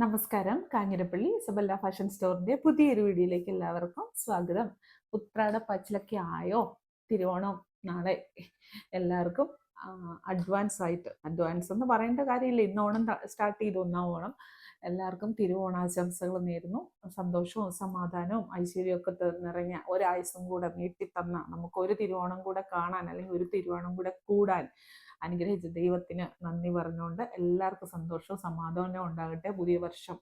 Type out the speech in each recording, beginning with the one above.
നമസ്കാരം. Kanjirappally Isabella fashion സ്റ്റോറിന്റെ പുതിയൊരു വീഡിയോയിലേക്ക് എല്ലാവർക്കും സ്വാഗതം. ഉത്രാട പച്ചിലൊക്കെ ആയോ? തിരുവോണം നാളെ. എല്ലാവർക്കും അഡ്വാൻസ് എന്ന് പറയേണ്ട കാര്യമില്ല. ഇന്ന് ഓണം സ്റ്റാർട്ട് ചെയ്തു, ഒന്നാം ഓണം. എല്ലാവർക്കും തിരുവോണാശംസകൾ നേരുന്നു. സന്തോഷവും സമാധാനവും ഐശ്വര്യമൊക്കെ നിറഞ്ഞ ഒരായുസ്സും കൂടെ നീട്ടിത്തന്ന നമുക്ക് ഒരു തിരുവോണം കൂടെ കാണാൻ, അല്ലെങ്കിൽ ഒരു തിരുവോണം കൂടെ കൂടാൻ അനുഗ്രഹിച്ച ദൈവത്തിന് നന്ദി പറഞ്ഞുകൊണ്ട് എല്ലാവർക്കും സന്തോഷവും സമാധാനവും ഉണ്ടാകട്ടെ. പുതിയ വർഷം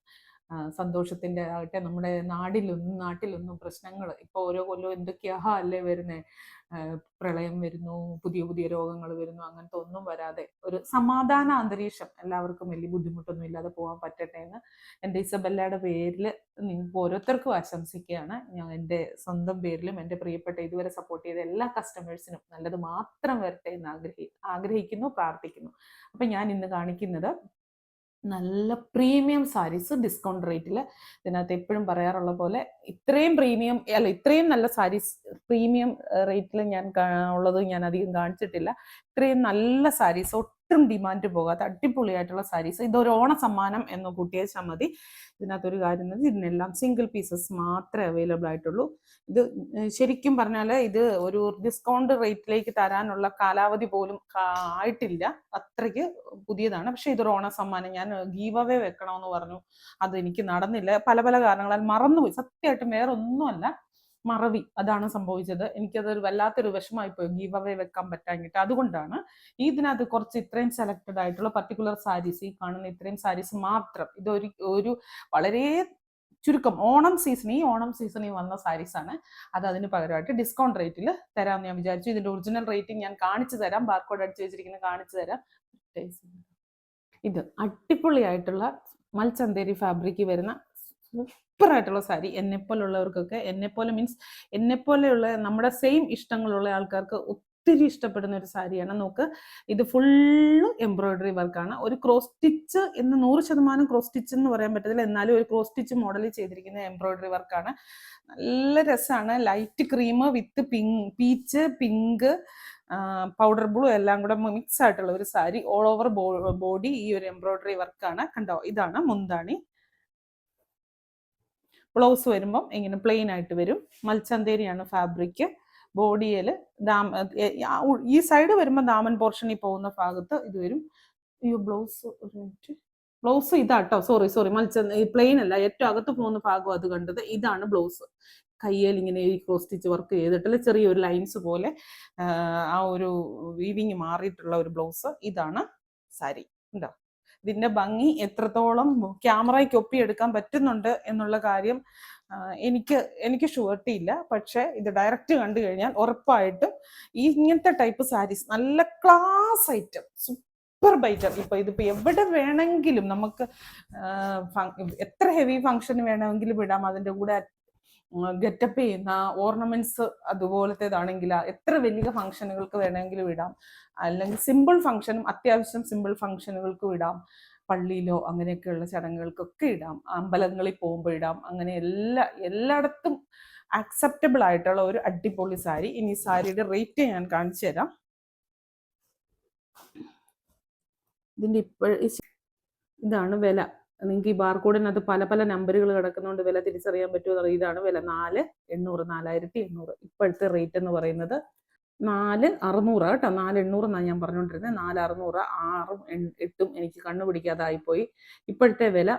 സന്തോഷത്തിൻ്റെ ആകട്ടെ. നമ്മുടെ നാട്ടിലൊന്നും പ്രശ്നങ്ങൾ ഇപ്പോൾ ഓരോ കൊല്ലവും എന്തൊക്കെയാ അല്ലേ വരുന്നത്. പ്രളയം വരുന്നു, പുതിയ പുതിയ രോഗങ്ങൾ വരുന്നു. അങ്ങനത്തെ ഒന്നും വരാതെ ഒരു സമാധാന അന്തരീക്ഷം എല്ലാവർക്കും വലിയ ബുദ്ധിമുട്ടൊന്നും ഇല്ലാതെ പോകാൻ പറ്റട്ടെ എന്ന് എൻ്റെ ഇസബെല്ലയുടെ പേരിൽ നിങ്ങൾക്ക് ഓരോരുത്തർക്കും ആശംസിക്കുകയാണ്. ഞാൻ എൻ്റെ സ്വന്തം പേരിലും എൻ്റെ പ്രിയപ്പെട്ട ഇതുവരെ സപ്പോർട്ട് ചെയ്ത എല്ലാ കസ്റ്റമേഴ്സിനും നല്ലത് മാത്രം വരട്ടെ എന്ന് ആഗ്രഹിക്കുന്നു, പ്രാർത്ഥിക്കുന്നു. അപ്പം ഞാൻ ഇന്ന് കാണിക്കുന്നത് നല്ല പ്രീമിയം സാരീസ് ഡിസ്കൗണ്ട് റേറ്റിൽ. ഇതിനകത്ത് എപ്പോഴും പറയാറുള്ള പോലെ ഇത്രയും നല്ല സാരീസ് പ്രീമിയം റേറ്റിൽ ഉള്ളത് ഞാൻ അധികം കാണിച്ചിട്ടില്ല. ഇത്രയും നല്ല സാരീസ്, ഒട്ടും ഡിമാൻഡ് പോകാത്ത അടിപൊളിയായിട്ടുള്ള സാരീസ്. ഇതൊരു ഓണ സമ്മാനം എന്ന് കൂട്ടിയേച്ചാൽ മതി. ഇതിനകത്തൊരു കാര്യം, ഇതിനെല്ലാം സിംഗിൾ പീസസ് മാത്രമേ അവൈലബിൾ ആയിട്ടുള്ളൂ. ഇത് ശരിക്കും പറഞ്ഞാൽ ഇത് ഒരു ഡിസ്കൗണ്ട് റേറ്റിലേക്ക് തരാനുള്ള കാലാവധി പോലും ആയിട്ടില്ല, അത്രയ്ക്ക് പുതിയതാണ്. പക്ഷെ ഇതൊരു ഓണ സമ്മാനം. ഞാൻ ഗീവ് അവേ വെക്കണമെന്ന് പറഞ്ഞു, അത് എനിക്ക് നടന്നില്ല. പല പല കാരണങ്ങളാൽ മറന്നുപോയി. സത്യമായിട്ടും വേറെ ഒന്നുമല്ല, മറവി, അതാണ് സംഭവിച്ചത്. എനിക്കതൊരു വല്ലാത്തൊരു വിഷമമായിപ്പോയി ഗീവ് അവേ വെക്കാൻ പറ്റാഞ്ഞിട്ട്. അതുകൊണ്ടാണ് ഇതിനകത്ത് കുറച്ച് ഇത്രയും സെലക്റ്റഡ് ആയിട്ടുള്ള പർട്ടിക്കുലർ സാരീസ്, ഈ കാണുന്ന ഇത്രയും സാരീസ് മാത്രം. ഇതൊരു വളരെ ചുരുക്കം ഈ ഓണം സീസണിൽ വന്ന സാരീസാണ്. അത് അതിന് പകരമായിട്ട് ഡിസ്കൗണ്ട് റേറ്റിൽ തരാമെന്ന് ഞാൻ വിചാരിച്ചു. ഇതിന്റെ ഒറിജിനൽ റേറ്റിംഗ് ഞാൻ കാണിച്ചു തരാം, ബാർകോഡ് അടിച്ചു വെച്ചിരിക്കുന്നത് കാണിച്ചു തരാം. ഇത് അടിപൊളിയായിട്ടുള്ള മൽച്ചന്തേരി ഫാബ്രിക് വരുന്ന സൂപ്പർ ആയിട്ടുള്ള സാരി. എന്നെപ്പോലുള്ളവർക്കൊക്കെ, എന്നെപ്പോലെയുള്ള നമ്മുടെ സെയിം ഇഷ്ടങ്ങളുള്ള ആൾക്കാർക്ക് ഒത്തിരി ഇഷ്ടപ്പെടുന്ന ഒരു സാരിയാണ്. നോക്ക്, ഇത് ഫുള്ള് എംബ്രോയിഡറി വർക്കാണ്. ഒരു ക്രോസ് സ്റ്റിച്ച് എന്ന് 100% ക്രോസ് സ്റ്റിച്ച് എന്ന് പറയാൻ പറ്റത്തില്ല, എന്നാലും ഒരു ക്രോസ് സ്റ്റിച്ച് മോഡലിൽ ചെയ്തിരിക്കുന്ന എംബ്രോയിഡറി വർക്കാണ്. നല്ല രസമാണ്. ലൈറ്റ് ക്രീം വിത്ത് പീച്ച്, പിങ്ക്, പൗഡർ ബ്ലൂ എല്ലാം കൂടെ മിക്സ് ആയിട്ടുള്ള ഒരു സാരി. ഓൾ ഓവർ ബോഡി ഈ ഒരു എംബ്രോയിഡറി വർക്കാണ്. കണ്ടോ, ഇതാണ് മുന്താണി. ബ്ലൗസ് വരുമ്പം ഇങ്ങനെ പ്ലെയിൻ ആയിട്ട് വരും. മൽച്ചന്തേരിയാണ് ഫാബ്രിക്. ബോഡിയിൽ ഈ സൈഡ് വരുമ്പോൾ ദാമൻ പോർഷനിൽ പോകുന്ന ഭാഗത്ത് ഇത് വരും. അയ്യോ, ബ്ലൗസ് ഇതാട്ടോ, സോറി പ്ലെയിൻ അല്ല, ഏറ്റവും അകത്ത് പോകുന്ന ഭാഗം അത് കണ്ടത്. ഇതാണ് ബ്ലൗസ്. കയ്യിൽ ഇങ്ങനെ ഈ ക്രോസ് സ്റ്റിച്ച് വർക്ക് ചെയ്തിട്ടുള്ള ചെറിയൊരു ലൈൻസ് പോലെ ആ ഒരു വീവിങ് മാറിയിട്ടുള്ള ഒരു ബ്ലൗസ്. ഇതാണ് സാരി. ഉണ്ടോ, ഇതിന്റെ ഭംഗി എത്രത്തോളം ക്യാമറയ്ക്ക് ഒപ്പിയെടുക്കാൻ പറ്റുന്നുണ്ട് എന്നുള്ള കാര്യം എനിക്ക് ഷുവർട്ടി ഇല്ല. പക്ഷെ ഇത് ഡയറക്റ്റ് കണ്ടു കഴിഞ്ഞാൽ ഉറപ്പായിട്ടും ഇങ്ങനത്തെ ടൈപ്പ് സാരീസ് നല്ല ക്ലാസ് ഐറ്റം, സൂപ്പർ ഐറ്റം. ഇതിപ്പോ എവിടെ വേണമെങ്കിലും നമുക്ക് എത്ര ഹെവി ഫംഗ്ഷന് വേണമെങ്കിലും ഇടാം. അതിന്റെ കൂടെ ഗെറ്റപ്പ് ചെയ്യുന്ന ഓർണമെന്റ്സ് അതുപോലത്തേതാണെങ്കിൽ എത്ര വലിയ ഫംഗ്ഷനുകൾക്ക് വേണമെങ്കിലും ഇടാം. അല്ലെങ്കിൽ സിമ്പിൾ ഫംഗ്ഷനും, അത്യാവശ്യം സിമ്പിൾ ഫംഗ്ഷനുകൾക്കും ഇടാം. പള്ളിയിലോ അങ്ങനെയൊക്കെയുള്ള ചടങ്ങുകൾക്കൊക്കെ ഇടാം. അമ്പലങ്ങളിൽ പോകുമ്പോൾ ഇടാം. അങ്ങനെ എല്ലായിടത്തും ആക്സെപ്റ്റബിൾ ആയിട്ടുള്ള ഒരു അടിപൊളി സാരി. ഇനി സാരിയുടെ റേറ്റ് ഞാൻ കാണിച്ചു തരാം. ഇതിന്റെ ഇതാണ് വില. നിങ്ങൾക്ക് ഈ ബാർകോഡിനകത്ത് പല പല നമ്പറുകൾ കിടക്കുന്നതുകൊണ്ട് വില തിരിച്ചറിയാൻ പറ്റുമോ? ഇതാണ് വില, 4,800 ഇപ്പോഴത്തെ റേറ്റ് എന്ന് പറയുന്നത് 4,600 കേട്ടോ. 4,800 എന്നാണ് ഞാൻ പറഞ്ഞുകൊണ്ടിരുന്നത്. 4,600, 6ഉം 8ഉം എനിക്ക് കണ്ണുപിടിക്കാതായിപ്പോയി. ഇപ്പോഴത്തെ വില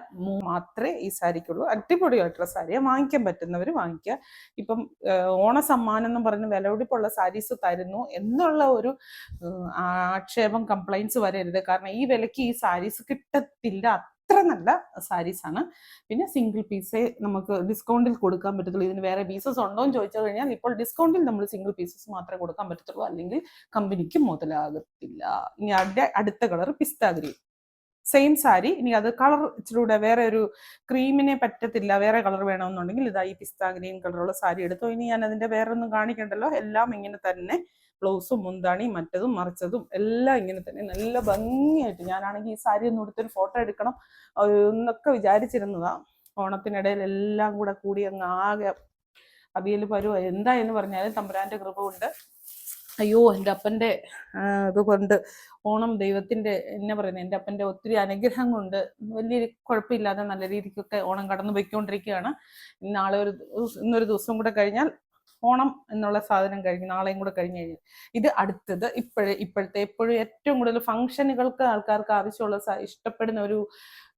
മാത്രമേ ഈ സാരിക്കുള്ളൂ. അടിപൊളിയായിട്ടുള്ള സാരിയാണ്, വാങ്ങിക്കാൻ പറ്റുന്നവർ വാങ്ങിക്കുക. ഇപ്പം ഓണസമ്മാനം എന്ന് പറഞ്ഞ് വിലപിടിപ്പുള്ള സാരീസ് തരുന്നു എന്നുള്ള ഒരു ആക്ഷേപം, കംപ്ലൈൻസ് വരരുത്. കാരണം ഈ വിലയ്ക്ക് ഈ സാരീസ് കിട്ടത്തില്ല. അത്ര നല്ല സാരീസാണ്. പിന്നെ സിംഗിൾ പീസേ നമുക്ക് ഡിസ്കൗണ്ടിൽ കൊടുക്കാൻ പറ്റത്തുള്ളൂ. ഇതിന് വേറെ പീസസ് ഉണ്ടോ എന്ന് ചോദിച്ചു കഴിഞ്ഞാൽ ഇപ്പോൾ ഡിസ്കൗണ്ടിൽ നമ്മൾ സിംഗിൾ പീസസ് മാത്രമേ കൊടുക്കാൻ പറ്റത്തുള്ളൂ, അല്ലെങ്കിൽ കമ്പനിക്ക് മുതലാകത്തില്ല. ഇനി അടുത്ത കളർ പിസ്ത ഗ്രീൻ, സെയിം സാരി. ഇനി അത് കളർ ഇച്ചിലൂടെ വേറെ ഒരു ക്രീമിനെ പറ്റത്തില്ല, വേറെ കളർ വേണമെന്നുണ്ടെങ്കിൽ ഇതാ ഈ പിസ്ത ഗ്രീൻ കളറുള്ള സാരി എടുത്തോ. ഇനി ഞാൻ അതിന്റെ വേറെ ഒന്നും കാണിക്കണ്ടല്ലോ, എല്ലാം ഇങ്ങനെ തന്നെ. ബ്ലൗസും മുന്താണി മറ്റതും മറിച്ചതും എല്ലാം ഇങ്ങനെ തന്നെ നല്ല ഭംഗിയായിട്ട്. ഞാനാണെങ്കിൽ ഈ സാരി ഒന്ന് എടുത്തൊരു ഫോട്ടോ എടുക്കണം എന്നൊക്കെ വിചാരിച്ചിരുന്നതാ. ഓണത്തിനിടയിൽ എല്ലാം കൂടി അങ്ങ് ആകെ അവിയൽ പരുവ. എന്തായെന്ന് പറഞ്ഞാലും തമ്പുരാന്റെ കൃപ കൊണ്ട് അയ്യോ എൻ്റെ അപ്പൻ്റെ ഇതുകൊണ്ട് ഓണം ദൈവത്തിൻ്റെ എന്നാ പറയുന്നത്, എൻ്റെ അപ്പൻ്റെ ഒത്തിരി അനുഗ്രഹം കൊണ്ട് വലിയ കുഴപ്പമില്ലാതെ നല്ല രീതിക്കൊക്കെ ഓണം കടന്നു പോയിക്കൊണ്ടിരിക്കുകയാണ്. ഇന്നൊരു ദിവസം കൂടെ കഴിഞ്ഞാൽ ഓണം എന്നുള്ള സാധനം കഴിഞ്ഞ്, നാളെയും കൂടെ കഴിഞ്ഞ് കഴിഞ്ഞാൽ ഇത് അടുത്തത് ഇപ്പോഴത്തെ എപ്പോഴും ഏറ്റവും കൂടുതൽ ഫംഗ്ഷനുകൾക്ക് ആൾക്കാർക്ക് ആവശ്യമുള്ള ഇഷ്ടപ്പെടുന്ന ഒരു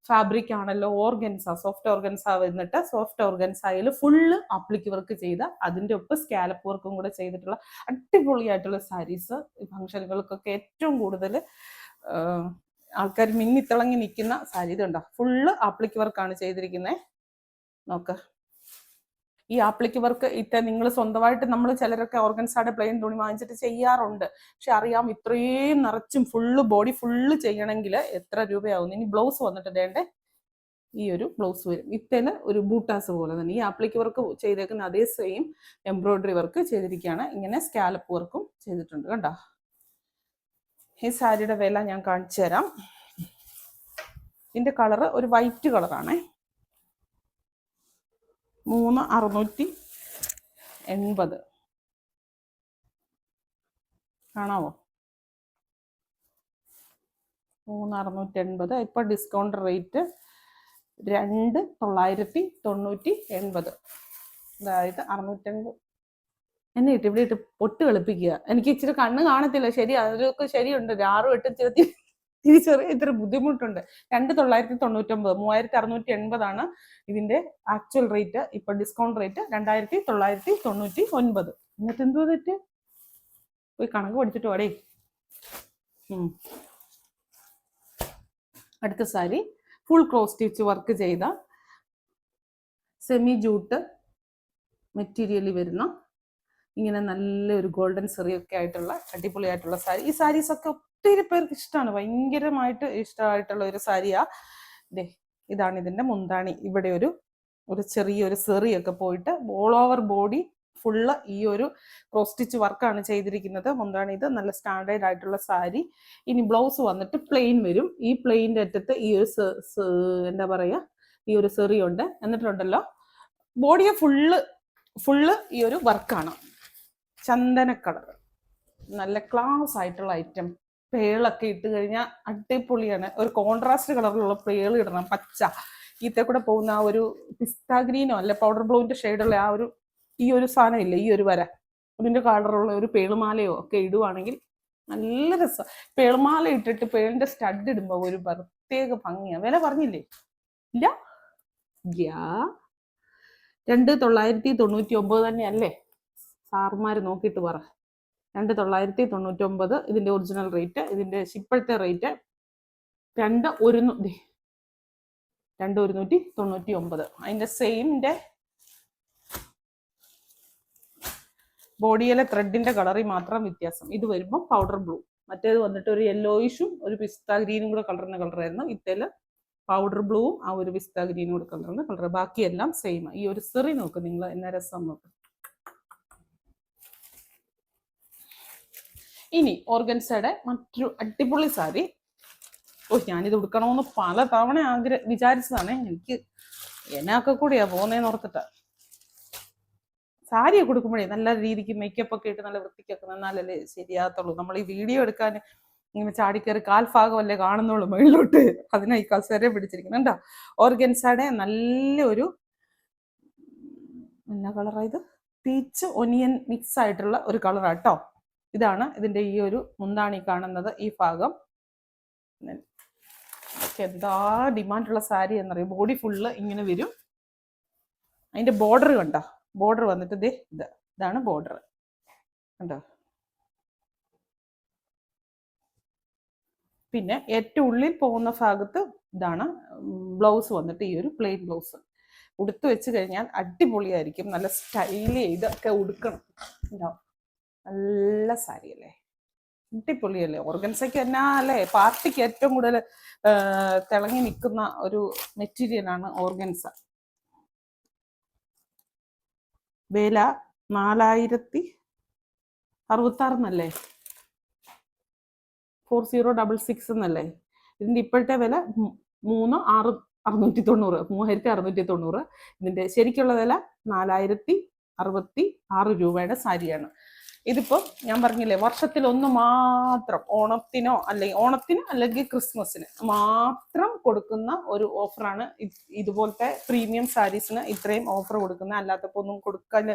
ഫാബ്രിക് ആണല്ലോ ഓർഗൻസ. സോഫ്റ്റ് ഓർഗൻസ വന്നിട്ട് സോഫ്റ്റ് ഓർഗൻസയിൽ ഫുള്ള് ആപ്ലിക് വർക്ക് ചെയ്ത അതിൻ്റെ ഒപ്പം സ്കാലപ്പ് വർക്കും കൂടെ ചെയ്തിട്ടുള്ള അടിപൊളിയായിട്ടുള്ള സാരീസ് ഫംഗ്ഷനുകൾക്കൊക്കെ ഏറ്റവും കൂടുതൽ ആൾക്കാർ മിന്നിത്തിളങ്ങി നിൽക്കുന്ന സാരി. ഇതുണ്ടോ, ഫുള്ള് ആപ്ലിക് വർക്കാണ് ചെയ്തിരിക്കുന്നത്. നോക്ക്, ഈ ആപ്ലിക് വർക്ക് നിങ്ങൾ സ്വന്തമായിട്ട് നമ്മൾ ചിലരൊക്കെ ഓർഗൻസാടെ പ്ലെയിൻ തുണി വാങ്ങിച്ചിട്ട് ചെയ്യാറുണ്ട്. പക്ഷെ അറിയാം, ഇത്രയും നിറച്ചും ഫുള്ള് ബോഡി ഫുള്ള് ചെയ്യണമെങ്കിൽ എത്ര രൂപയാവും. ഇനി ബ്ലൗസ് വന്നിട്ട് വേണ്ടേ, ഈ ഒരു ബ്ലൗസ് വരും. ഇത്തേന് ഒരു ബൂട്ടാസ് പോലെ തന്നെ ഈ ആപ്ലിക് വർക്ക് ചെയ്തേക്കുന്ന അതേ സെയിം എംബ്രോയിഡറി വർക്ക് ചെയ്തിരിക്കുകയാണ്. ഇങ്ങനെ സ്കാലപ്പ് വർക്കും ചെയ്തിട്ടുണ്ട്. കണ്ടോ, ഈ സാരിയുടെ വില ഞാൻ കാണിച്ചു തരാം. ഇതിന്റെ കളറ് ഒരു വൈറ്റ് കളറാണേ. 3680 കാണാവോ? 3680. ഇപ്പൊ ഡിസ്കൗണ്ട് റേറ്റ് 2990. അതായത് 680. എന്നെ ഇട്ട് ഇവിടെ ഇട്ട് പൊട്ട് കളിപ്പിക്കുക. എനിക്ക് ഇച്ചിരി കണ്ണ് കാണത്തില്ല, ശരി, അതൊക്കെ ശരിയുണ്ട്. 6 8 തിരിച്ചറിയ ഇത്ര ബുദ്ധിമുട്ടുണ്ട്. 2999, 3680 ഇതിന്റെ ആക്ച്വൽ റേറ്റ്. ഇപ്പൊ ഡിസ്കൗണ്ട് റേറ്റ് 2999. എന്നിട്ട് എന്തോ തെറ്റ്, പോയി കണക്ക് പഠിച്ചിട്ട് വാടേ. അടുത്ത sari full cross stitch work ചെയ്ത സെമി ജൂട്ട് മെറ്റീരിയലിൽ വരുന്ന ഇങ്ങനെ നല്ലൊരു ഗോൾഡൻ സെറിയൊക്കെ ആയിട്ടുള്ള അടിപൊളിയായിട്ടുള്ള സാരി. ഈ സാരീസൊക്കെ ഒത്തിരി പേർക്ക് ഇഷ്ടമാണ്, ഭയങ്കരമായിട്ട് ഇഷ്ടമായിട്ടുള്ള ഒരു സാരിയാ. ഇതാണ് ഇതിന്റെ മുന്താണി. ഇവിടെ ഒരു ചെറിയൊരു സെറിയൊക്കെ പോയിട്ട് ഓൾ ഓവർ ബോഡി ഫുള്ള് ഈ ഒരു ക്രോസ് സ്റ്റിച്ച് വർക്കാണ് ചെയ്തിരിക്കുന്നത്. മുന്താണി ഇത് നല്ല സ്റ്റാൻഡേർഡ് ആയിട്ടുള്ള സാരി. ഇനി ബ്ലൗസ് വന്നിട്ട് പ്ലെയിൻ വരും. ഈ പ്ലെയിൻ്റെ അറ്റത്ത് ഈ ഒരു എന്താ പറയാ, ഈ ഒരു സെറി ഉണ്ട്. എന്നിട്ടുണ്ടല്ലോ ബോഡിയെ ഫുള്ള് ഈ ഒരു വർക്കാണ്. ചന്ദന കളർ, നല്ല ക്ലാസ് ആയിട്ടുള്ള ഐറ്റം. പേളൊക്കെ ഇട്ട് കഴിഞ്ഞാൽ അടിപൊളിയാണ്. ഒരു കോൺട്രാസ്റ്റ് കളറിലുള്ള പേൾ ഇടണം, പച്ച. ഈത്തെ കൂടെ പോകുന്ന ആ ഒരു പിസ്ത ഗ്രീനോ അല്ലെ പൗഡർ ബ്ലൂവിന്റെ ഷെയ്ഡുള്ള ആ ഒരു ഈ ഒരു സാധനം ഇല്ലേ, ഈ ഒരു വര, അതിന്റെ കളറുള്ള ഒരു പേളുമാലയോ ഒക്കെ ഇടുവാണെങ്കിൽ നല്ല രസം. പേളുമാല ഇട്ടിട്ട് പേളിന്റെ സ്റ്റഡ് ഇടുമ്പോ ഒരു പ്രത്യേക ഭംഗിയാ. വില പറഞ്ഞില്ലേ? ഇല്ല, 2999 തന്നെയല്ലേ? സാറുമാര് നോക്കിയിട്ട് പറ. 2999 ഇതിന്റെ ഒറിജിനൽ റേറ്റ്. ഇതിന്റെ ഇപ്പോഴത്തെ റേറ്റ് 2199. അതിന്റെ സെയിമിന്റെ ബോഡിയിലെ ത്രെഡിന്റെ കളറിൽ മാത്രം വ്യത്യാസം. ഇത് വരുമ്പോൾ പൗഡർ ബ്ലൂ, മറ്റേത് വന്നിട്ട് ഒരു യെല്ലോയിഷും ഒരു പിസ്ത ഗ്രീനും കൂടെ കളറുന്ന കളറായിരുന്നു. ഇത്തേല് പൗഡർ ബ്ലൂവും ആ ഒരു പിസ്ത ഗ്രീനും കൂടെ കളറുന്ന കളർ. ബാക്കിയെല്ലാം സെയിം. ഈ ഒരു സെറി നോക്ക് നിങ്ങൾ, എന്നാ രസം നോക്ക്. ഇനി ഓർഗൻസയുടെ മറ്റൊരു അടിപൊളി സാരി. ഞാനിത് ഉടുക്കണമെന്ന് പല തവണ വിചാരിച്ചതാണ്. എനിക്ക് എന്നൊക്കെ കൂടിയാ പോകുന്നതെന്ന് ഓർത്തിട്ടാ. സാരിയൊക്കെ കൊടുക്കുമ്പോഴേ നല്ല രീതിക്ക് മേക്കപ്പ് ഒക്കെ ഇട്ട് നല്ല വൃത്തിക്കൊക്കെ നിന്നാലല്ലേ ശരിയാകത്തുള്ളൂ. നമ്മൾ ഈ വീഡിയോ എടുക്കാൻ ഇങ്ങനെ ചാടിക്കയറി കാൽഭാഗമല്ലേ കാണുന്നുള്ളൂ മുകളിലോട്ട്. അതിനായി കസേര പിടിച്ചിരിക്കുന്നുണ്ടോ. ഓർഗൻസയുടെ നല്ലൊരു എന്നാ കളറായത്, പീച്ച് ഒനിയൻ മിക്സ് ആയിട്ടുള്ള ഒരു കളറാട്ടോ. ഇതാണ് ഇതിന്റെ ഈ ഒരു മുന്താണി കാണുന്നത്. ഈ ഭാഗം എന്താ ഡിമാൻഡുള്ള സാരി എന്നറിയും. ബോഡി ഫുള്ള് ഇങ്ങനെ വരും. അതിന്റെ ബോർഡർ കണ്ടോ, ബോർഡർ വന്നിട്ട് ഇതാണ് ബോർഡർ കണ്ടോ. പിന്നെ ഏറ്റവും ഉള്ളിൽ പോകുന്ന ഭാഗത്ത് ഇതാണ് ബ്ലൗസ് വന്നിട്ട് ഈ ഒരു പ്ലെയിൻ ബ്ലൗസ്. ഉടുത്തു വെച്ച് കഴിഞ്ഞാൽ അടിപൊളിയായിരിക്കും. നല്ല സ്റ്റൈലി ഇതൊക്കെ ഉടുക്കണം. ഉണ്ടാവും നല്ല സാരി അല്ലേ, അടിപൊളിയല്ലേ. ഓർഗൻസയ്ക്ക് എന്നാ അല്ലേ, പാർട്ടിക്ക് ഏറ്റവും കൂടുതൽ തിളങ്ങി നിൽക്കുന്ന ഒരു മെറ്റീരിയലാണ് ഓർഗൻസ. വില 4066 എന്നല്ലേ, 4066 എന്നല്ലേ. ഇതിന്റെ ഇപ്പോഴത്തെ വില 3690. ഇതിന്റെ ശരിക്കുള്ള വില 4066 രൂപയുടെ സാരിയാണ്. ഇതിപ്പം ഞാൻ പറഞ്ഞില്ലേ വർഷത്തിൽ ഒന്ന് മാത്രം ഓണത്തിനോ അല്ലെങ്കിൽ ക്രിസ്മസിന് മാത്രം കൊടുക്കുന്ന ഒരു ഓഫറാണ്. ഇതുപോലത്തെ പ്രീമിയം സാരീസിന് ഇത്രയും ഓഫർ കൊടുക്കുന്നത്. അല്ലാത്തപ്പോൾ ഒന്നും കൊടുക്കാൻ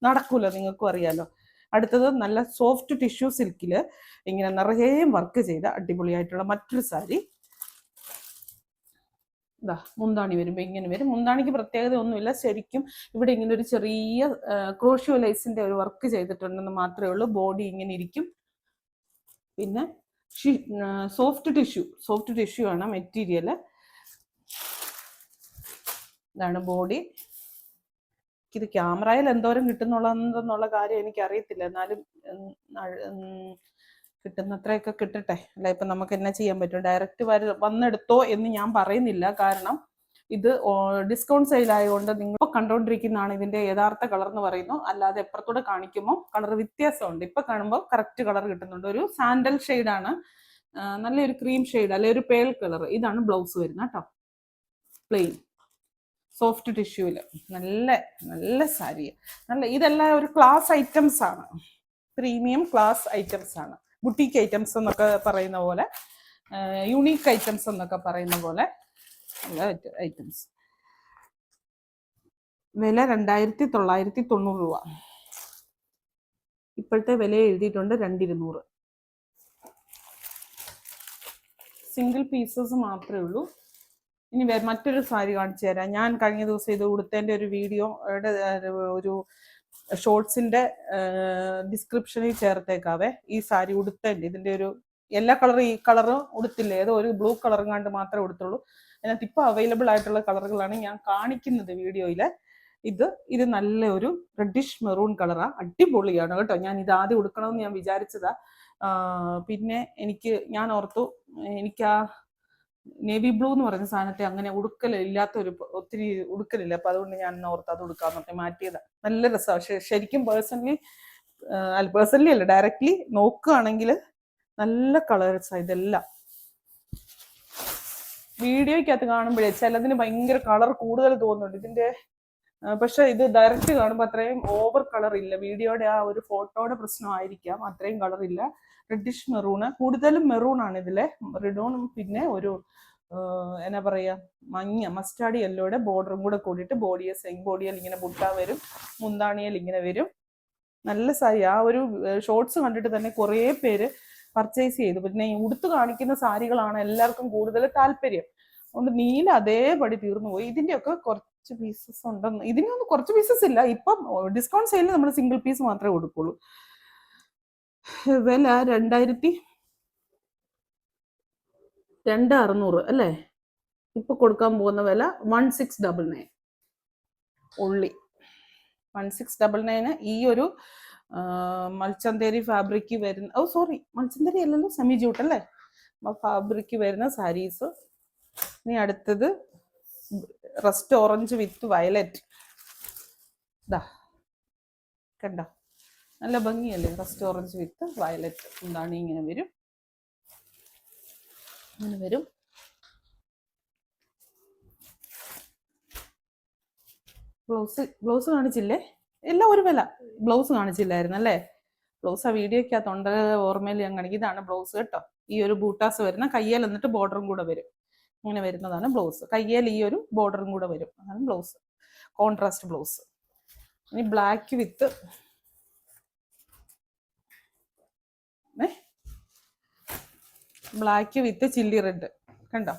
നടക്കൂല, നിങ്ങൾക്കും അറിയാലോ. അടുത്തത് നല്ല സോഫ്റ്റ് ടിഷ്യൂ സിൽക്കില് ഇങ്ങനെ നിറയെ വർക്ക് ചെയ്ത അടിപൊളിയായിട്ടുള്ള മറ്റൊരു സാരി. ഇതാ മുന്താണി വരുമ്പോൾ ഇങ്ങനെ വരും. മുന്താണിക്ക് പ്രത്യേകത ഒന്നുമില്ല, ശരിക്കും ഇവിടെ ഇങ്ങനെ ഒരു ചെറിയ ക്രോഷ്യോ ലൈസിന്റെ ഒരു വർക്ക് ചെയ്തിട്ടുണ്ടെന്ന് മാത്രമേ ഉള്ളൂ. ബോഡി ഇങ്ങനെ ഇരിക്കും. പിന്നെ സോഫ്റ്റ് ടിഷ്യൂ ആണ് മെറ്റീരിയൽ. ഇതാണ് ബോഡി. ഇത് ക്യാമറയിൽ എന്തോരം കിട്ടുന്നുള്ള കാര്യം എനിക്ക് അറിയത്തില്ല, എന്നാലും കിട്ടുന്നത്രയൊക്കെ കിട്ടട്ടെ. അല്ല ഇപ്പൊ നമുക്ക് എന്നാ ചെയ്യാൻ പറ്റും, ഡയറക്റ്റ് വന്നെടുത്തോ എന്ന് ഞാൻ പറയുന്നില്ല. കാരണം ഇത് ഡിസ്കൗണ്ട് സെയിൽ ആയതുകൊണ്ട് നിങ്ങൾ കണ്ടുകൊണ്ടിരിക്കുന്നതാണ് ഇതിന്റെ യഥാർത്ഥ കളർ എന്ന് പറയുന്നു. അല്ലാതെ എപ്പുറത്തൂടെ കാണിക്കുമ്പോൾ കളർ വ്യത്യാസമുണ്ട്. ഇപ്പൊ കാണുമ്പോൾ കറക്റ്റ് കളർ കിട്ടുന്നുണ്ട്. ഒരു സാൻഡൽ ഷെയ്ഡാണ്, നല്ലൊരു ക്രീം ഷെയ്ഡ് അല്ലെ ഒരു പേൾ കളർ. ഇതാണ് ബ്ലൗസ് വരുന്നത് കേട്ടോ, പ്ലെയിൻ സോഫ്റ്റ് ടിഷ്യൂല്. നല്ല നല്ല സാരി, നല്ല. ഇതെല്ലാം ഒരു ക്ലാസ് ഐറ്റംസ് ആണ്, പ്രീമിയം ക്ലാസ് ഐറ്റംസ് ആണ്. ബുട്ടീക്ക് ഐറ്റംസ് എന്നൊക്കെ പറയുന്ന പോലെ, യുണീക്ക് ഐറ്റംസ് എന്നൊക്കെ പറയുന്ന പോലെ നല്ല ഐറ്റംസ്. വില 2990 രൂപ. ഇപ്പോഴത്തെ വില എഴുതിയിട്ടുണ്ട് 2200. സിംഗിൾ പീസസ് മാത്രമേ ഉള്ളൂ. ഇനി മറ്റൊരു സാരി കാണിച്ചു തരാം. ഞാൻ കഴിഞ്ഞ ദിവസം ഇത് ഉടുത്തതിൻ്റെ ഒരു വീഡിയോ ഒരു ഷോർട്സിന്റെ ഡിസ്ക്രിപ്ഷനിൽ ചേർത്തേക്കാവേ. ഈ സാരി ഉടുത്തതിൻ്റെ ഇതിന്റെ ഒരു എല്ലാ കളറും ഈ കളറും ഉടുത്തില്ലേ, ഏതോ ഒരു ബ്ലൂ കളറും കണ്ട് മാത്രമേ ഉടുത്തുള്ളൂ. അതിനകത്ത് ഇപ്പൊ അവൈലബിൾ ആയിട്ടുള്ള കളറുകളാണ് ഞാൻ കാണിക്കുന്നത് വീഡിയോയില്. ഇത് നല്ല ഒരു റെഡിഷ് മെറൂൺ കളറാ, അടിപൊളിയാണ് കേട്ടോ. ഞാൻ ഇത് ആദ്യം ഉടുക്കണമെന്ന് ഞാൻ വിചാരിച്ചതാ. പിന്നെ ഞാൻ ഓർത്തു എനിക്ക് ആ നേവി ബ്ലൂ എന്ന് പറയുന്ന സാധനത്തെ അങ്ങനെ ഒത്തിരി ഉടുക്കലില്ല. അപ്പൊ അതുകൊണ്ട് ഞാൻ ഓർത്ത് അത് ഉടുക്കാന്നൊക്കെ മാറ്റിയതാ. നല്ല രസമാണ് ശരിക്കും. പേഴ്സണലി അല്ല, ഡയറക്ട്ലി നോക്കുകയാണെങ്കിൽ നല്ല കളേഴ്സാ ഇതെല്ലാം. വീഡിയോയ്ക്കകത്ത് കാണുമ്പോഴേ ചിലതിന് ഭയങ്കര കളർ കൂടുതൽ തോന്നുന്നുണ്ട് ഇതിന്റെ, പക്ഷെ ഇത് ഡയറക്റ്റ് കാണുമ്പോൾ അത്രയും ഓവർ കളർ ഇല്ല. വീഡിയോയുടെ ആ ഒരു ഫോട്ടോയുടെ പ്രശ്നമായിരിക്കാം, അത്രയും കളർ ഇല്ല. റെഡിഷ് മെറൂണ്, കൂടുതലും മെറൂൺ ആണ് ഇതിലെ. മെറൂണും പിന്നെ ഒരു എന്നാ പറയാ മസ്റ്റാർഡ് യെല്ലോയുടെ ബോർഡറും കൂടെ കൂടിയിട്ട് സെയിം ബോഡിയിൽ ഇങ്ങനെ ബുട്ട വരും, മുന്താണിയിൽ ഇങ്ങനെ വരും. നല്ല സാരി. ആ ഒരു ഷോർട്സ് കണ്ടിട്ട് തന്നെ കുറേ പേര് പർച്ചേസ് ചെയ്തു. പിന്നെ ഈ ഉടുത്ത് കാണിക്കുന്ന സാരികളാണ് എല്ലാവർക്കും കൂടുതൽ താല്പര്യം. അതുകൊണ്ട് നീല അതേപടി തീർന്നു പോയി. ഇതിന്റെയൊക്കെ കുറച്ച് പീസസ് ഉണ്ടെന്ന്. ഇതിനൊന്നും കുറച്ച് പീസസ് ഇല്ല, ഇപ്പം ഡിസ്കൗണ്ട് സെയിലിൽ നമ്മൾ സിംഗിൾ പീസ് മാത്രമേ കൊടുക്കുള്ളൂ. വില 2600 അല്ലേ? ഇപ്പൊ കൊടുക്കാൻ പോകുന്ന വില 1699 ഉള്ളി. 1699 ഈ ഒരു മൽച്ചന്തേരി ഫാബ്രിക് വരുന്ന, മൽച്ചന്തേരി അല്ലല്ലോ, സെമി ജൂട്ട് അല്ലേ, ഫാബ്രിക് വരുന്ന സാരീസ്. ഇനി അടുത്തത് റസ്റ്റ് ഓറഞ്ച് വിത്ത് വയലറ്റ്. ഇതാ കണ്ടോ, നല്ല ഭംഗിയല്ലേ, റസ്റ്റ് ഓറഞ്ച് വിത്ത് വയലറ്റ്. എന്താണ് ഇങ്ങനെ വരും, ഇങ്ങനെ വരും. ബ്ലൗസ് കാണിച്ചില്ലേ? എല്ലാം ഒരു വില. ബ്ലൗസ് കാണിച്ചില്ലായിരുന്നു അല്ലേ? ബ്ലൗസ് ആ വീഡിയോക്കകത്തുണ്ട്, ഓർമ്മയിൽ ഞാൻ കാണിക്കും. ഇതാണ് ബ്ലൗസ് കേട്ടോ. ഈ ഒരു ബൂട്ടാസ് വരുന്ന കയ്യേൽ, എന്നിട്ട് ബോർഡറും കൂടെ വരും. ഇങ്ങനെ വരുന്നതാണ് ബ്ലൗസ്. കയ്യേൽ ഈ ഒരു ബോർഡറും കൂടെ വരും, അതാണ് ബ്ലൗസ്. Contrast blouse. ഇനി ബ്ലാക്ക് വിത്ത് ചില്ലി റെഡ്. കണ്ടോ,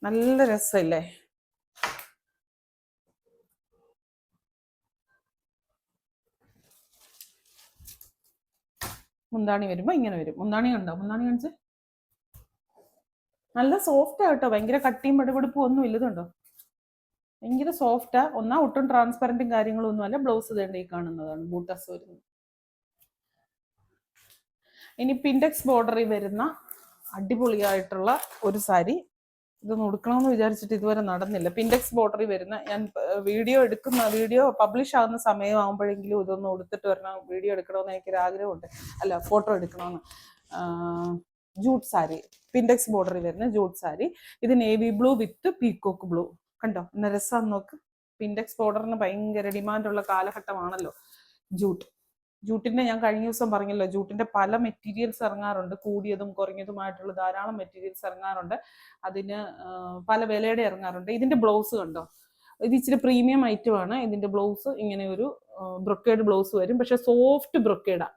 നല്ല രസമല്ലേ? മുന്താണി വരുമ്പോ ഇങ്ങനെ വരും. മുന്താണി കണ്ടോ, മുന്താണി കാണിച്ച്. നല്ല സോഫ്റ്റ് ആട്ടോ, ഭയങ്കര കട്ടിയും പടുപടുപ്പും ഒന്നും ഇല്ലതുണ്ടോ, ഭയങ്കര സോഫ്റ്റാ. ഒട്ടും ട്രാൻസ്പെറന്റും കാര്യങ്ങളും ഒന്നും അല്ല. ബ്ലൗസ് വേണ്ട ഈ കാണുന്നതാണ് ബൂട്ടാസ് വരുന്നത്. ഇനി പിൻഡെക്സ് ബോർഡറിൽ വരുന്ന അടിപൊളിയായിട്ടുള്ള ഒരു സാരി. ഇതൊന്നും ഉടുക്കണമെന്ന് വിചാരിച്ചിട്ട് ഇതുവരെ നടന്നില്ല. പിൻഡെക്സ് ബോർഡറിൽ വരുന്ന, ഞാൻ വീഡിയോ പബ്ലിഷ് ആകുന്ന സമയമാകുമ്പോഴെങ്കിലും ഇതൊന്നും ഉടുത്തിട്ട് വരണം. വീഡിയോ എടുക്കണമെന്ന് എനിക്കൊരു ആഗ്രഹമുണ്ട്, അല്ല ഫോട്ടോ എടുക്കണമെന്ന്. ജൂട്ട് സാരി, പിൻഡെക്സ് ബോർഡറിൽ വരുന്ന ജൂട്ട് സാരി. ഇത് navy blue with peacock blue. കണ്ടോ, എന്ന രസം നോക്ക്. പിൻഡെക്സ് ബോർഡറിന് ഭയങ്കര ഡിമാൻഡുള്ള കാലഘട്ടമാണല്ലോ ജൂട്ട്. ജൂട്ടിന്റെ ഞാൻ കഴിഞ്ഞ ദിവസം പറഞ്ഞല്ലോ, ജൂട്ടിന്റെ പല മെറ്റീരിയൽസ് ഇറങ്ങാറുണ്ട്, കൂടിയതും കുറഞ്ഞതുമായിട്ടുള്ള ധാരാളം മെറ്റീരിയൽസ് ഇറങ്ങാറുണ്ട്. അതിന് പല വിലയുടെ ഇറങ്ങാറുണ്ട്. ഇതിന്റെ ബ്ലൗസ് കണ്ടോ, ഇത് ഇച്ചിരി പ്രീമിയം ഐറ്റം ആണ്. ഇതിന്റെ ബ്ലൗസ് ഇങ്ങനെ ഒരു ബ്രൊക്കേഡ് ബ്ലൗസ് വരും, പക്ഷെ സോഫ്റ്റ് ബ്രൊക്കേഡാ.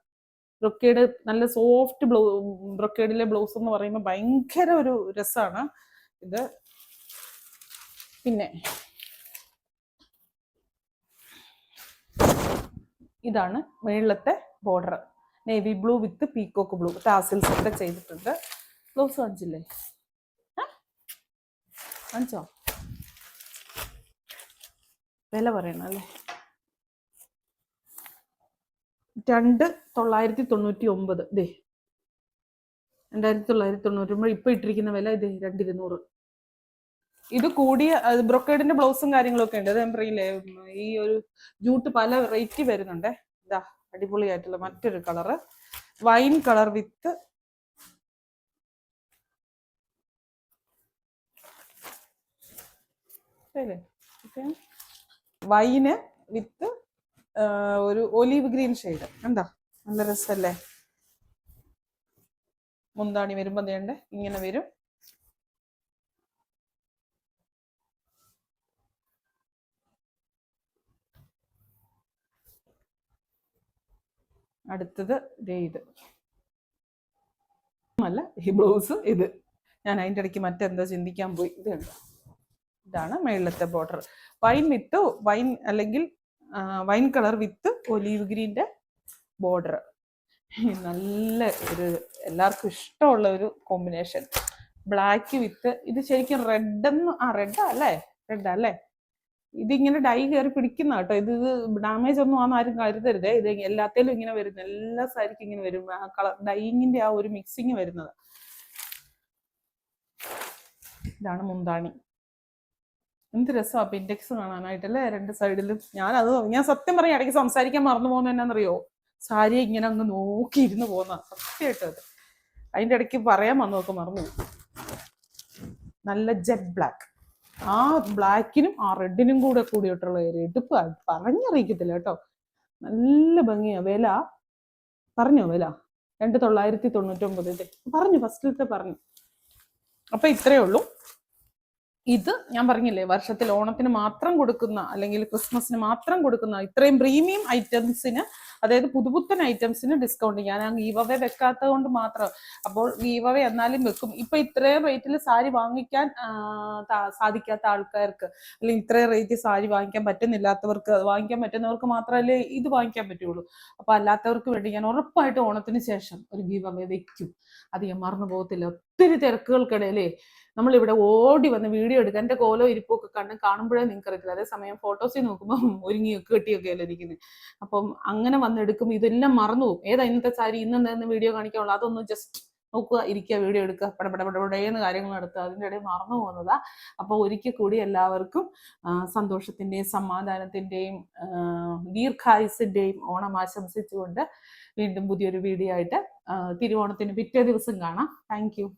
ബ്രൊക്കേഡ് നല്ല സോഫ്റ്റ് ബ്രൊക്കേഡിലെ ബ്ലൗസ് എന്ന് പറയുമ്പോൾ ഭയങ്കര ഒരു രസമാണ് ഇത്. പിന്നെ ഇതാണ് മേളിലത്തെ border, navy blue with peacock blue tassels ഒക്കെ ചെയ്തിട്ടുണ്ട്. ബ്ലൗസ് കാണിച്ചില്ലേ? കാണിച്ചോ? വില പറയണം അല്ലേ? 2,999. ദേ 2,999. ഇപ്പൊ ഇട്ടിരിക്കുന്ന വില ഇതേ 2,200. ഇത് കൂടിയ ബ്രൊക്കേഡിന്റെ ബ്ലൗസും കാര്യങ്ങളൊക്കെ ഉണ്ട്. അത് ഞാൻ പറയില്ലേ, ഈ ഒരു ജൂട്ട് പല റേറ്റ് വരുന്നുണ്ട്. ഇതാ അടിപൊളിയായിട്ടുള്ള മറ്റൊരു colour, wine colour with wine with ഒരു ഒലീവ് ഗ്രീൻ ഷെയ്ഡ്. എന്താ നല്ല രസല്ലേ? മുന്താണി വരുമ്പോ വേണ്ട ഇങ്ങനെ വരും. അടുത്തത് ഇത് അല്ല, ഈ ബ്ലൗസ് ഇത്. ഞാൻ അതിൻ്റെ ഇടയ്ക്ക് മറ്റെന്താ ചിന്തിക്കാൻ പോയി. ഇത് കണ്ടോ, ഇതാണ് മേളിലത്തെ ബോർഡർ. വൈൻ വിത്ത് വൈൻ അല്ലെങ്കിൽ വൈൻ കളർ വിത്ത് ഒലീവ് ഗ്രീൻ്റെ ബോർഡർ. നല്ല ഒരു എല്ലാവർക്കും ഇഷ്ടമുള്ള ഒരു കോമ്പിനേഷൻ. ബ്ലാക്ക് വിത്ത് ഇത് ശരിക്കും റെഡ് അല്ലേ? ഇതിങ്ങനെ ഡൈ കയറി പിടിക്കുന്ന കേട്ടോ. ഇത് ഡാമേജ് ഒന്നും ആണെന്ന് ആരും കരുതരുത്. ഇത് എല്ലാത്തിലും ഇങ്ങനെ വരുന്നത്, എല്ലാ സാരിക്കും ഇങ്ങനെ വരും. ആ കളർ ഡൈയിങ്ങിന്റെ ആ ഒരു മിക്സിങ് വരുന്നത്. ഇതാണ് മുന്താണി. എന്ത് രസമാണ് പെൻഡെക്സ് കാണാനായിട്ടല്ലേ, രണ്ട് സൈഡിലും. ഞാൻ സത്യം പറയാം, ഇടയ്ക്ക് സംസാരിക്കാൻ മറന്നു പോകുന്ന എന്നാന്നറിയോ, സാരിയെ ഇങ്ങനെ അങ്ങ് നോക്കിയിരുന്ന് പോകുന്ന സത്യമായിട്ട്. അത് അതിൻ്റെ ഇടയ്ക്ക് പറയാൻ വന്നതൊക്കെ മറന്നു. നല്ല ജെറ്റ് ബ്ലാക്ക്, ആ ബ്ലാക്കിനും ആ റെഡിനും കൂടിയിട്ടുള്ള ഒരു എടുപ്പ് പറഞ്ഞറിയിക്കത്തില്ല കേട്ടോ. നല്ല ഭംഗിയാ. വില പറഞ്ഞോ? വില 2,999. പറഞ്ഞു, ഫസ്റ്റിലത്തെ പറഞ്ഞു. അപ്പൊ ഇത്രയേ ഉള്ളൂ. ഇത് ഞാൻ പറഞ്ഞില്ലേ, വർഷത്തിൽ ഓണത്തിന് മാത്രം കൊടുക്കുന്ന അല്ലെങ്കിൽ ക്രിസ്മസിന് മാത്രം കൊടുക്കുന്ന ഇത്രയും പ്രീമിയം ഐറ്റംസിന്, അതായത് പുതുപുത്തൻ ഐറ്റംസിന് ഡിസ്കൗണ്ട്. ഞാൻ ആ ഗീവവേ വെക്കാത്തത് കൊണ്ട് മാത്രം. അപ്പോൾ ഗീവവേ എന്നാലും വെക്കും. ഇപ്പൊ ഇത്രയും റേറ്റിൽ സാരി വാങ്ങിക്കാൻ സാധിക്കാത്ത ആൾക്കാർക്ക്, അല്ലെങ്കിൽ ഇത്രയും റേറ്റ് സാരി വാങ്ങിക്കാൻ പറ്റുന്നില്ലാത്തവർക്ക്, വാങ്ങിക്കാൻ പറ്റുന്നവർക്ക് മാത്രമല്ലേ ഇത് വാങ്ങിക്കാൻ പറ്റുള്ളൂ. അപ്പൊ അല്ലാത്തവർക്ക് വേണ്ടി ഞാൻ ഉറപ്പായിട്ട് ഓണത്തിന് ശേഷം ഒരു ഗീവവേ വെക്കും. അത് ഞാൻ മറന്നു പോകത്തില്ല. ഒത്തിരി തിരക്കുകൾക്കിടയിലേ നമ്മളിവിടെ ഓടി വന്ന് വീഡിയോ എടുക്കുക. എൻ്റെ കോലോ ഇരിപ്പൊക്കെ കാണുമ്പോഴേ നിങ്ങൾക്ക് അറിയത്തില്ല. അതേസമയം ഫോട്ടോസിൽ നോക്കുമ്പോൾ ഒരുങ്ങിയൊക്കെ കെട്ടിയൊക്കെ അല്ലേ ഇരിക്കുന്നത്. അപ്പം അങ്ങനെ വന്നെടുക്കുമ്പോൾ ഇതെല്ലാം മറന്നു പോകും. ഏതാ ഇന്നത്തെ സാരി, ഇന്നെന്തായിരുന്നു വീഡിയോ കാണിക്കാനുള്ളൂ, അതൊന്നും ജസ്റ്റ് നോക്കുക, ഇരിക്കുക, വീഡിയോ എടുക്കുക, പടപടപടപടേന്ന് കാര്യങ്ങൾ നടത്തുക. അതിൻ്റെ ഇടയിൽ മറന്നു പോകുന്നതാ. അപ്പോൾ ഒരിക്കൽ കൂടി എല്ലാവർക്കും സന്തോഷത്തിൻ്റെയും സമാധാനത്തിൻ്റെയും ദീർഘായുസിൻ്റെയും ഓണം ആശംസിച്ചുകൊണ്ട് വീണ്ടും പുതിയൊരു വീഡിയോ ആയിട്ട് തിരുവോണത്തിന് പിറ്റേ ദിവസം കാണാം. Thank you.